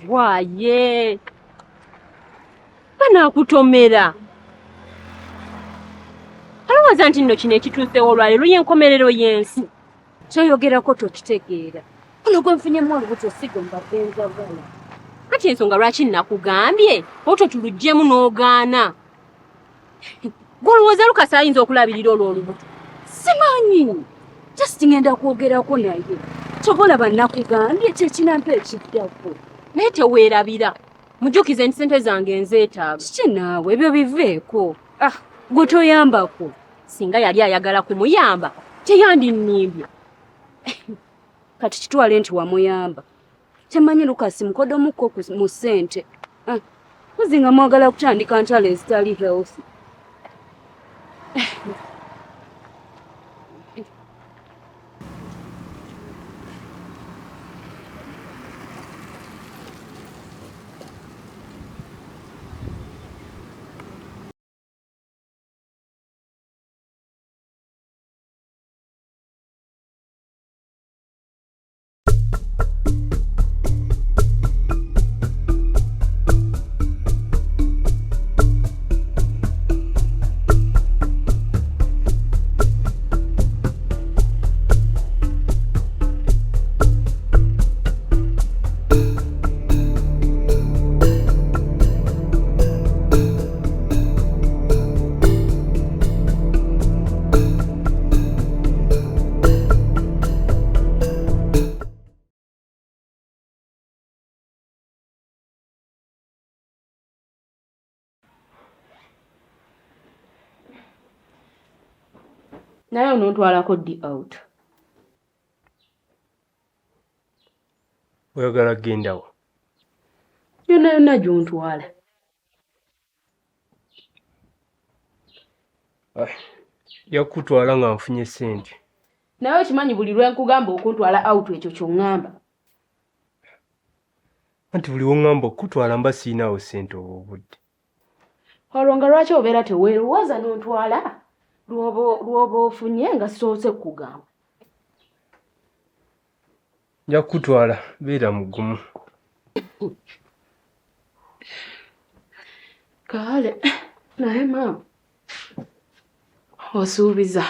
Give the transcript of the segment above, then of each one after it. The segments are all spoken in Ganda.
Waye. Bana kutomera. Alowooza nti nno kino ekituusewo olwaleero y'enkomerero y'ensi. Kyoyogerako tokitegeera. Kuno gwe nfunyemu olubuto sigo mbadde njagala. Kati ensonga lwaki nakugambye otwo tuluggyemu n'ogaana. Golowooza Lukasa ayinza okulabirira olwo olubuto. Simanyi. Just ngenda kwogerako naye. Tobola bannakugambye kyekinampa ekiddako. Naye teweerabira. Mujjukize nti ssente zange nzeetaaga. Kiki naawe ebyo biveeko. Gwe toyambako. Singa yali ayagala kumuyamba teyandinnimbye. Kati kitwale nti wamuyamba. Temanyi Lukasi mukoddomukko mu ssente. Muzinga mwagala kutandika ntalo ezitali healthy. Naye onontwalako ddi out? Oyagala gendawo? Yonna gy'ontwala. Yakutwala nga nfunye ssente. Naye okimanyi buli lwe nkugamba okuntwala out ekyo ky'oŋŋamba. Anti buli w'oŋŋamba okutwala mba siinaawo ssente obudde. Olwo nga lwaki obeera teweerowooza n'ontwala? Lwoba ofunye nga sisoose kukugamba. Nja kukutwala, beera mugumu. Kale, naye maama, osuubiza.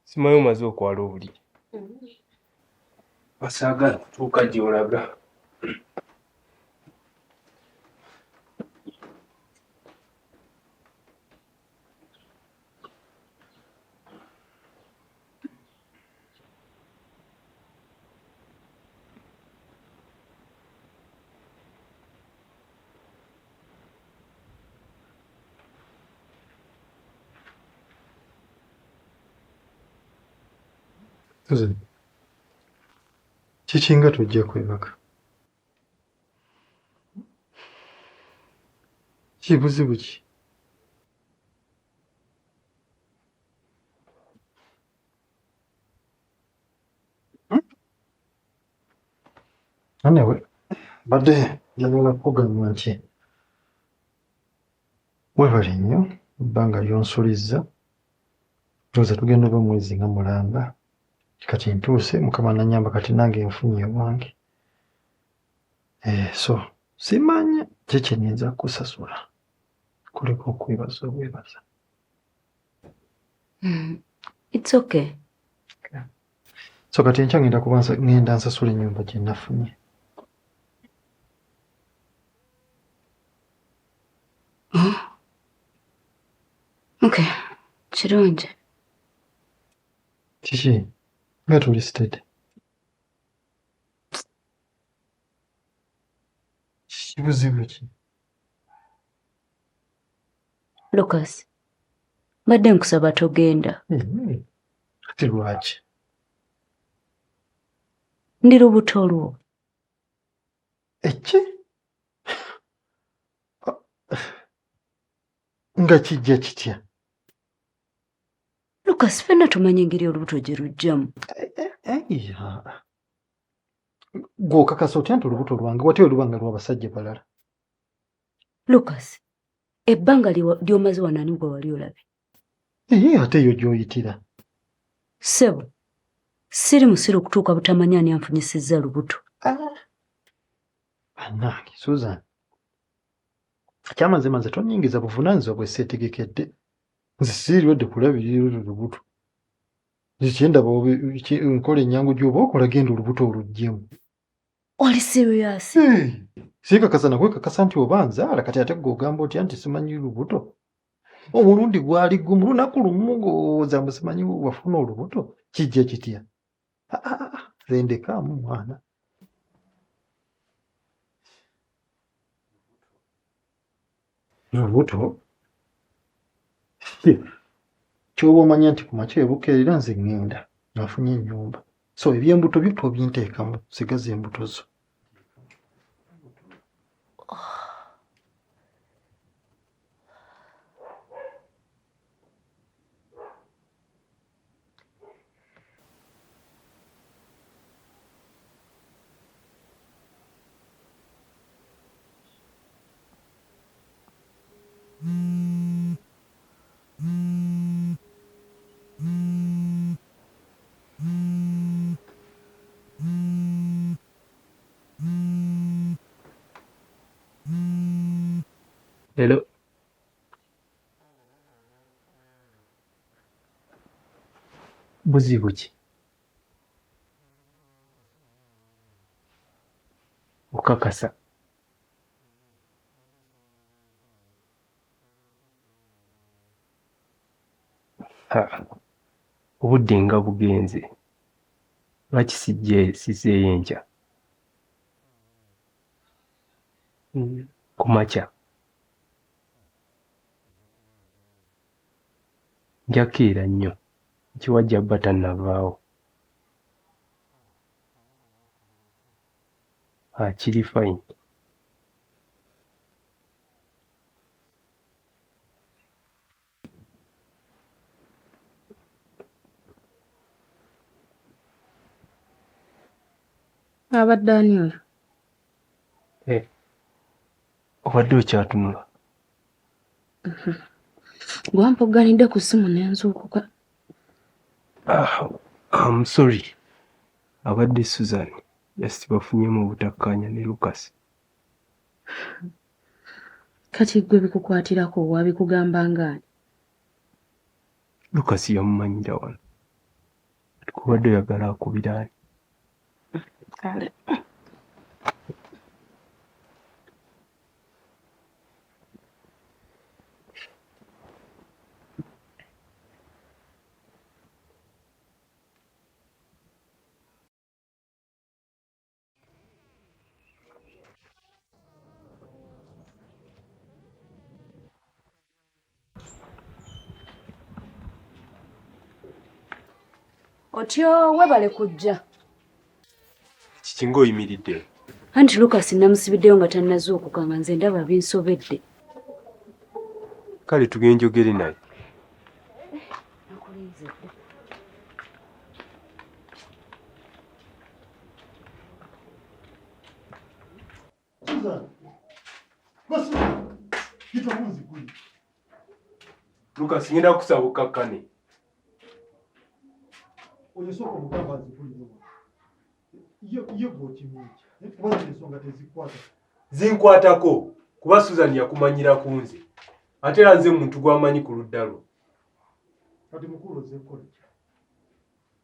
Simanyi omaze okwala obuliri. Basaagala kutuuka gy'olaga. Kiki nga tujja kwebaka? Kibuzibu ki? Anyway, badde njagala kugamba nti weebale nnyo ebbanga ly'onsulizza. Ndowooza tugenda oba mwezi nga mulamba. Kati ntuuse Mukama n'annyamba kati nange nfunye obwange. So simanyi kiki nnyinza kukusasula. Kuliko okwebaza obwebaza. It's okay. So kati enkya ngenda nsasula ennyumba gye nafunye. Okay, kirungi. Kiki? Nga tuli sitede. Kibuzibu ki? Lucas, mbadde nkusaba togenda. Ati lwaki? Ndi lubuto lwo. Eki? Nga kijja kitya? Lucas, ffenna tumanyi engeri olubuto gye lujjamu. Gwe okakasa otya nti olubuto lwange wati olubanga lw'abasajja balala? Lucas, ebbanga ly'omaze wanani gwe wali olabe? Ate eyo gy'oyitira. Ssebo, Siri musiru okutuuka butamanya ani anfunyisizza lubuto. Bannange Susan, akyamaze tonyingiza buvunaanyizibwa bwe seetegekedde. Nze siiridde kulabirira olubuto. Kyendaba nkola ennyangu gy'oba okola genda olubuto oluggyeemu. Oli serious? Siikakasa nakwekakasa nti oba nzaala kati ate gw'ogamba otya nti simanyi lubuto. Omulundi gwali gumu lunaku lumu ng'owooza mbu simanyi wafuna olubuto kijja kitya? Nze ndekaamu mwana. Olubuto ky'oba omanya nti ku makya ebukeerera nze ŋŋenda nafunye ennyumba, so eby'embuto byo tobinteekamu, sigaza embuto zo. Hello. Buzibu ki? Okakasa. Obudde nga bugenze. Lwaki sizeeyo enkya? Ku makya. Njakeera nnyo. Kiwajja bba tannavaawo. Kiri fine. Abadde ani oyo? Obadde okyatunula? Gwampogganidde ku ssimu n'enzuukuka. I'm sorry. Abadde Susan. Just bafunyemu obutakkaanya ne Lucas. Kati ggwe bikukwatirako wabikugamba ngaani? Lucas yamumanyira wano. Kubadde oyagala akubira ani? Kale. Otyo webale kujja. Kiki ng'oyimiridde? Anti Lucas namusibiddeyo nga tannazuukuka nga nze ndaba binsobedde. Kale tugende njogere naye. Nakulinze dda. Lucas ngenda kusaba okkakkane. Oyo sooka omugamba nzikulizo. Ye gw'okimiki. Kubanga ensonga tezikwata. Zinkwatako kuba Susan yakumanyira ku nze. Ate era nze muntu gw'amanyi ku ludda lwo. Kati mukulu ozekkola ki?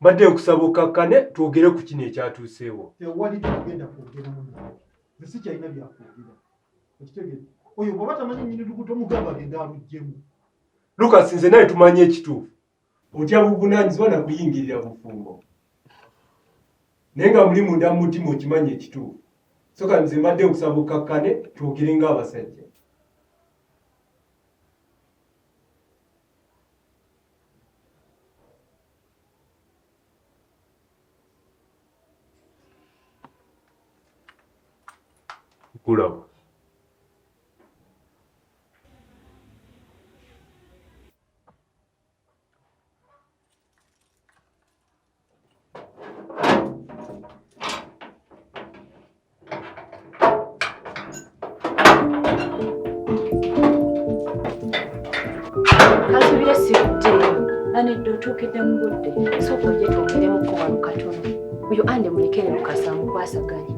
Mbadde nkusaba okkakkane twogere ku kino ekyatuuseewo. Tewali tugenda kwogera muno. Nze sikyalina byakwogera. Okitegeeza. Oyo bw'aba tamanyi nnyini lubuto mugamba agenda aluggyemu. Lucas nze naye tumanyi ekituufu. Otya buvunaanyizibwa na kuyingirira bufumbo. Naye nga muli munda mu mutima okimanyi ekituufu. So kati nze mbadde nkusaba okkakkane twogere ng'abasajja. Kulaba. Nsaanidde otuukidde mu budde sooka ojje twogeremu ko wano katono. Oyo ande mulekere Lukasa amukwasaganye.